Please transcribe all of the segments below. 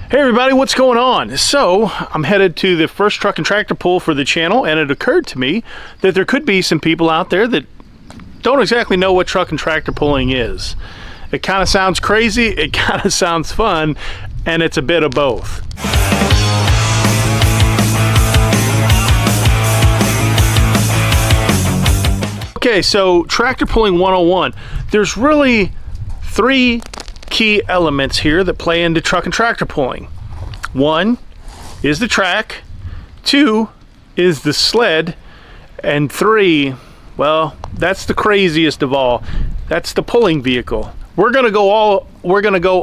Hey everybody, what's going on? So, I'm headed to the first truck and tractor pull for the channel, and it occurred to me that there could be some people out there that don't exactly know what truck and tractor pulling is. It kind of sounds crazy, it kind of sounds fun, and it's a bit of both. Okay, so tractor pulling 101. There's really three key elements here that play into truck and tractor pulling. One is the track, two is the sled, and three, well, that's the craziest of all. That's the pulling vehicle. We're gonna go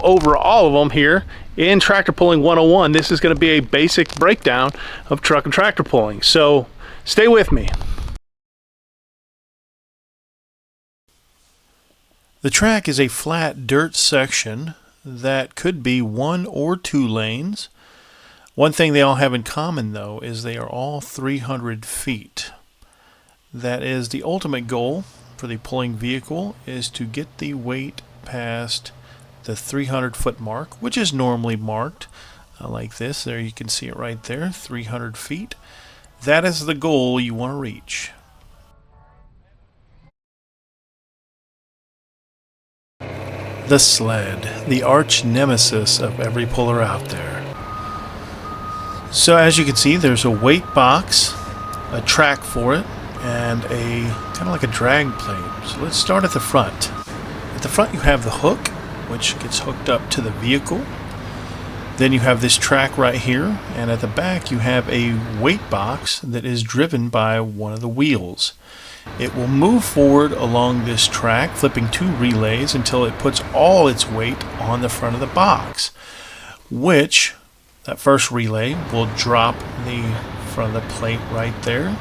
over all of them here in Tractor Pulling 101. This is gonna be a basic breakdown of truck and tractor pulling. So stay with me. The track is a flat dirt section that could be 1 or 2 lanes. One thing they all have in common, though, is they are all 300 feet. That is the ultimate goal for the pulling vehicle, is to get the weight past the 300-foot mark, which is normally marked like this. There you can see it right there, 300 feet. That is the goal you want to reach. The sled, the arch nemesis of every puller out there. So as you can see, there's a weight box, a track for it, and a kind of like a drag plate. So let's start at the front. At the front you have the hook, which gets hooked up to the vehicle. Then you have this track right here, and at the back you have a weight box that is driven by one of the wheels. It will move forward along this track, flipping 2 relays until it puts all its weight on the front of the box, which that first relay will drop the front of the plate right there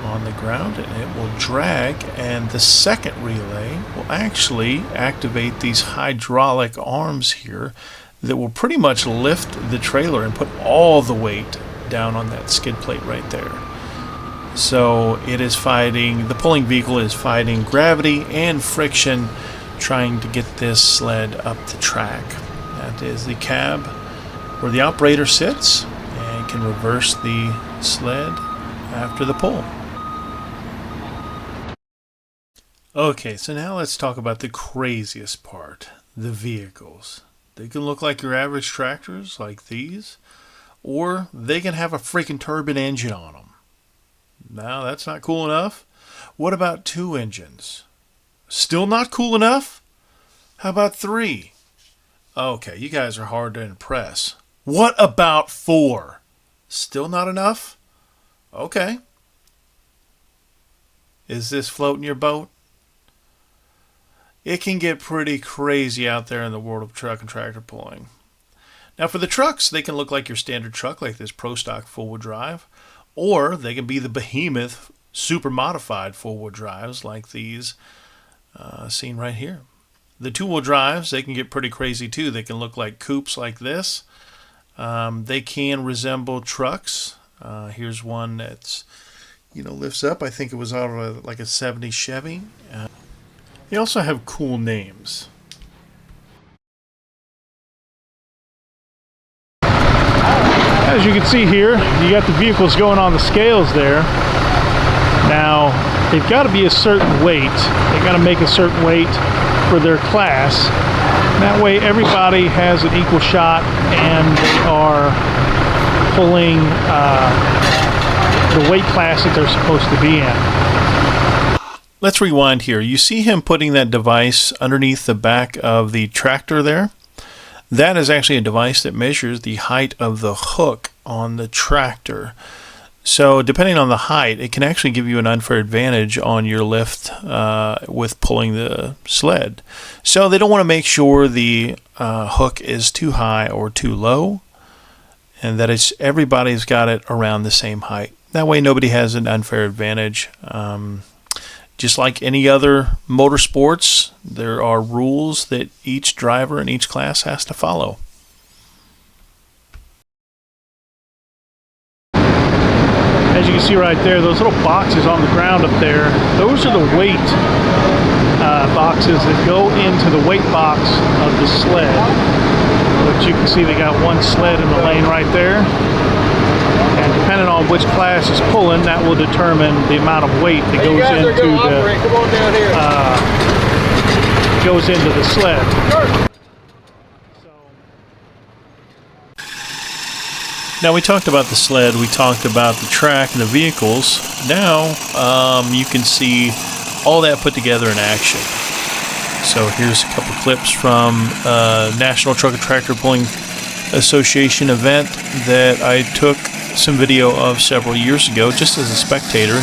on the ground, and it will drag, and the second relay will actually activate these hydraulic arms here that will pretty much lift the trailer and put all the weight down on that skid plate right there. So it is fighting, the pulling vehicle is fighting gravity and friction, trying to get this sled up the track. That is the cab where the operator sits and can reverse the sled after the pull. Okay, so now let's talk about the craziest part, the vehicles. They can look like your average tractors, like these, or they can have a freaking turbine engine on them. Now, that's not cool enough. What about 2 engines? Still not cool enough? How about 3? Okay, you guys are hard to impress. What about 4? Still not enough? Okay. Is this floating your boat? It can get pretty crazy out there in the world of truck and tractor pulling. Now, for the trucks, they can look like your standard truck, like this Pro Stock four-wheel drive. Or they can be the behemoth, super modified 4-wheel drives like these seen right here. The 2-wheel drives, they can get pretty crazy too. They can look like coupes like this. They can resemble trucks. Here's one that's, lifts up. I think it was out of like a 70 Chevy. They also have cool names. As you can see here, you got the vehicles going on the scales there. Now, they've got to be a certain weight. They got to make a certain weight for their class. That way everybody has an equal shot and they are pulling the weight class that they're supposed to be in. Let's rewind here. You see him putting that device underneath the back of the tractor there? That is actually a device that measures the height of the hook on the tractor. So depending on the height, it can actually give you an unfair advantage on your lift with pulling the sled. So they don't want to make sure the hook is too high or too low, and that everybody's got it around the same height. That way nobody has an unfair advantage. Just like any other motorsports, there are rules that each driver in each class has to follow. As you can see right there, those little boxes on the ground up there, those are the weight boxes that go into the weight box of the sled. But you can see they got one sled in the lane right there. And depending on which class is pulling, that will determine the amount of weight that goes into the sled. Now we talked about the sled, we talked about the track and the vehicles. Now you can see all that put together in action. So here's a couple clips from National Truck and Tractor Pulling Association event that I took some video of several years ago just as a spectator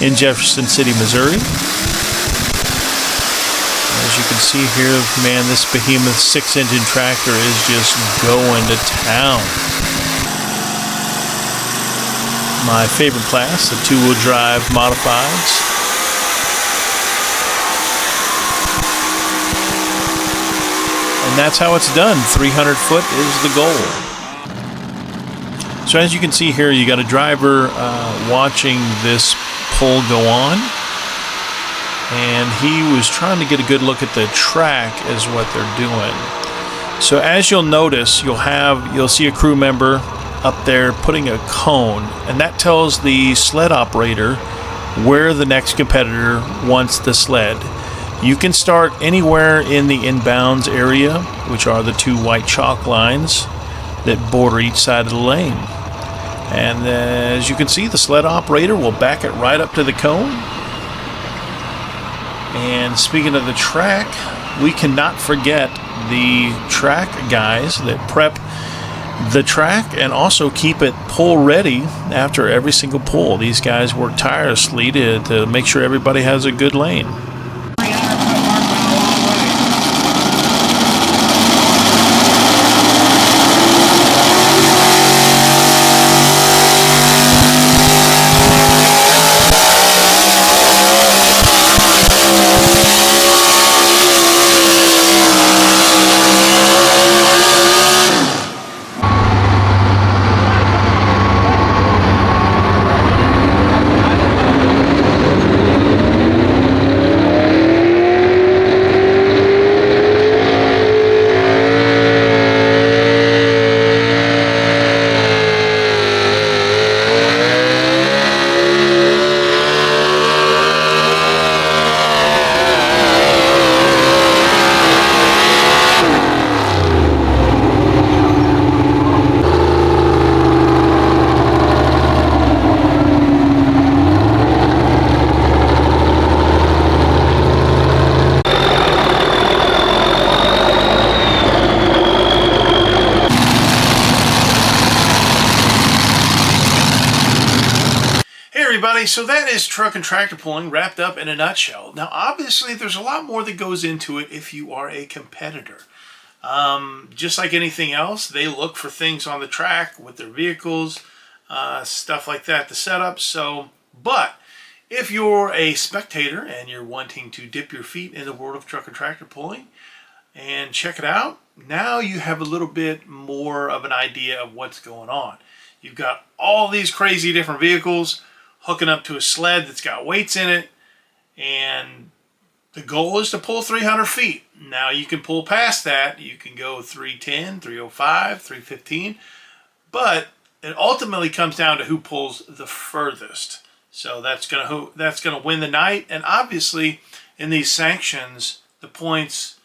in Jefferson City, Missouri. As you can see here, man, this behemoth 6-engine tractor is just going to town. My favorite class, the two-wheel drive modifieds. And that's how it's done. 300 foot is the goal. So as you can see here, you got a driver watching this pull go on. And he was trying to get a good look at the track as what they're doing. So as you'll notice, you'll see a crew member up there putting a cone, and that tells the sled operator where the next competitor wants the sled. You can start anywhere in the inbounds area, which are the two white chalk lines that border each side of the lane. And as you can see, the sled operator will back it right up to the cone. And speaking of the track, we cannot forget the track guys that prep the track and also keep it pull ready after every single pull. These guys work tirelessly to make sure everybody has a good lane. Everybody, so that is truck and tractor pulling wrapped up in a nutshell. Now, obviously, there's a lot more that goes into it if you are a competitor. Just like anything else, they look for things on the track with their vehicles, stuff like that, the setup. But if you're a spectator and you're wanting to dip your feet in the world of truck and tractor pulling and check it out, now you have a little bit more of an idea of what's going on. You've got all these crazy different vehicles hooking up to a sled that's got weights in it, and the goal is to pull 300 feet. Now you can pull past that. You can go 310, 305, 315, but it ultimately comes down to who pulls the furthest. So that's gonna win the night. And obviously, in these sanctions, the points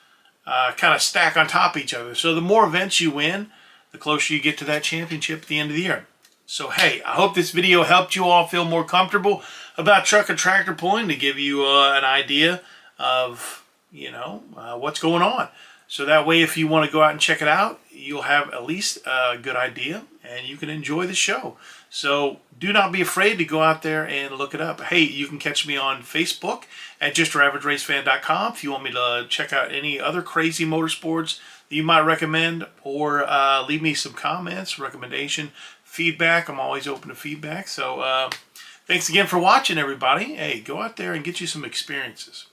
kind of stack on top of each other. So the more events you win, the closer you get to that championship at the end of the year. So, hey, I hope this video helped you all feel more comfortable about truck and tractor pulling, to give you an idea of, what's going on. So that way, if you want to go out and check it out, you'll have at least a good idea and you can enjoy the show. So do not be afraid to go out there and look it up. Hey, you can catch me on Facebook at JustYourAverageRaceFan.com if you want me to check out any other crazy motorsports that you might recommend, or leave me some comments, recommendation, feedback. I'm always open to feedback. So thanks again for watching, everybody. Hey, go out there and get you some experiences.